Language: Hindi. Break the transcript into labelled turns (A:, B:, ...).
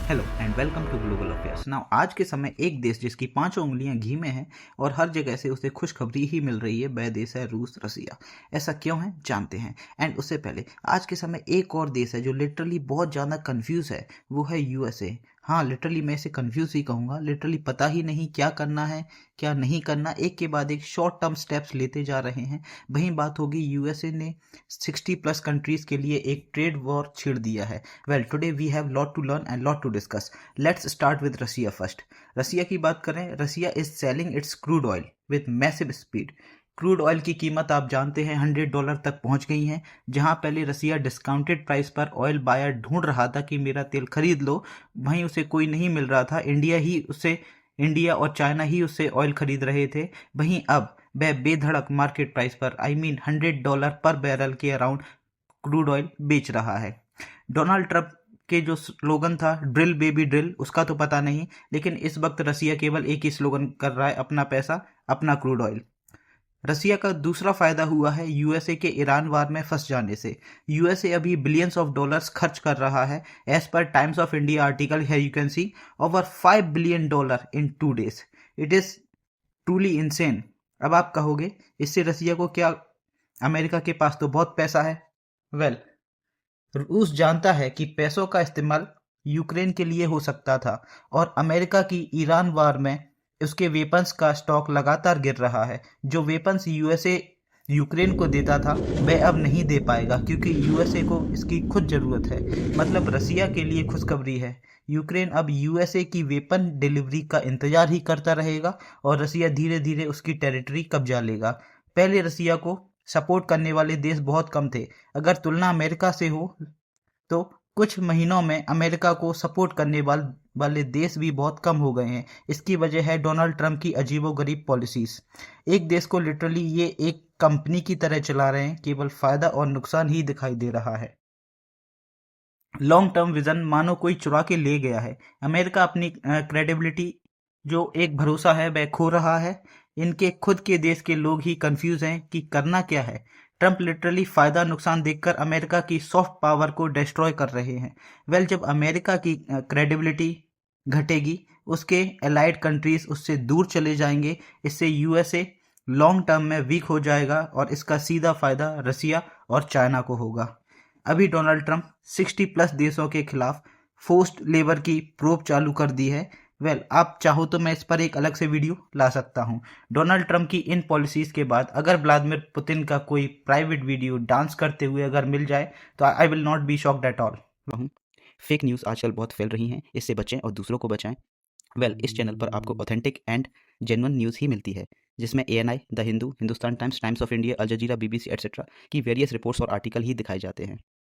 A: Hello and welcome to global affairs. Now आज के समय एक देश जिसकी पांचों उंगलियां घी में हैं और हर जगह से उसे खुशखबरी ही मिल रही है, वह देश है रूस, रसिया। ऐसा क्यों है जानते हैं। एंड उससे पहले आज के समय एक और देश है जो लिटरली बहुत ज़्यादा कंफ्यूज है, वो है यूएसए। हाँ, लिटरली मैं इसे कंफ्यूज ही कहूँगा। लिटरली पता ही नहीं क्या करना है क्या नहीं करना, एक के बाद एक शॉर्ट टर्म स्टेप्स लेते जा रहे हैं। वहीं बात होगी, यूएसए ने 60+ कंट्रीज के लिए एक ट्रेड वॉर छेड़ दिया है। Well, today we have lot to learn and lot to discuss. Let's start with Russia first. Russia की बात करें, Russia is selling its crude oil with massive speed. Crude oil की कीमत आप जानते हैं $100 तक पहुंच गई है। जहां पहले रसिया डिस्काउंटेड प्राइस पर ऑयल बायर ढूंढ रहा था कि मेरा तेल खरीद लो, वहीं उसे कोई नहीं मिल रहा था। इंडिया और चाइना ही उससे ऑयल खरीद रहे थे। वहीं अब वह बेधड़क मार्केट प्राइस पर $100 पर बैरल के अराउंड क्रूड ऑयल बेच रहा है। डोनाल्ड ट्रंप के जो स्लोगन था ड्रिल बेबी ड्रिल, उसका तो पता नहीं, लेकिन इस वक्त रसिया केवल एक ही स्लोगन कर रहा है, अपना पैसा अपना क्रूड ऑयल। रसिया का दूसरा फायदा हुआ है यूएसए के ईरान वार में फंस जाने से। यूएसए अभी बिलियंस ऑफ डॉलर्स खर्च कर रहा है। As per Times of India article है, you can see over $5 billion in 2 days। It is truly insane. अब आप कहोगे इससे रसिया को क्या, अमेरिका के पास तो बहुत पैसा है। वेल, रूस जानता है कि पैसों का इस्तेमाल यूक्रेन के लिए हो सकता था और अमेरिका की ईरान वार में उसके वेपन्स का स्टॉक लगातार गिर रहा है। जो वेपन्स यूएसए यूक्रेन को देता था वह अब नहीं दे पाएगा, क्योंकि यूएसए को इसकी खुद ज़रूरत है। मतलब रसिया के लिए खुशखबरी है, यूक्रेन अब यूएसए की वेपन डिलीवरी का इंतजार ही करता रहेगा और रसिया धीरे धीरे उसकी टेरिटरी कब्जा लेगा। पहले रसिया को सपोर्ट करने वाले देश बहुत कम थे। अगर तुलना अमेरिका से हो तो कुछ महीनों में अमेरिका को सपोर्ट करने वाले देश भी बहुत कम हो गए हैं। इसकी वजह है डोनाल्ड ट्रंप की अजीबोगरीब पॉलिसीज। एक देश को लिटरली ये एक कंपनी की तरह चला रहे हैं, केवल फायदा और नुकसान ही दिखाई दे रहा है। लॉन्ग टर्म विजन मानो कोई चुरा के ले गया है। अमेरिका अपनी क्रेडिबिलिटी, जो एक भरोसा है, वह खो रहा है। इनके खुद के देश के लोग ही कंफ्यूज हैं कि करना क्या है। ट्रंप लिटरली फायदा नुकसान देखकर अमेरिका की सॉफ्ट पावर को डिस्ट्रॉय कर रहे हैं। वेल, जब अमेरिका की क्रेडिबिलिटी घटेगी, उसके एलाइड कंट्रीज उससे दूर चले जाएंगे। इससे यूएसए लॉन्ग टर्म में वीक हो जाएगा और इसका सीधा फायदा रसिया और चाइना को होगा। अभी डोनाल्ड ट्रंप 60+ देशों के खिलाफ फोर्स्ड लेबर की प्रोब चालू कर दी है। वेल, आप चाहो तो मैं इस पर एक अलग से वीडियो ला सकता हूं। डोनाल्ड ट्रंप की इन पॉलिसीज के बाद अगर व्लादिमीर पुतिन का कोई प्राइवेट वीडियो डांस करते हुए अगर मिल जाए तो I will not be shocked at all.
B: Fake news आजकल बहुत फैल रही हैं, इससे बचें और दूसरों को बचाएं। वेल, इस चैनल पर आपको ऑथेंटिक एंड जेन्युइन न्यूज़ ही मिलती है, जिसमें ANI, the Hindu, Hindustan Times, Times of India, Al Jazeera, BBC etcetera की वेरियस रिपोर्ट्स और आर्टिकल ही दिखाए जाते हैं।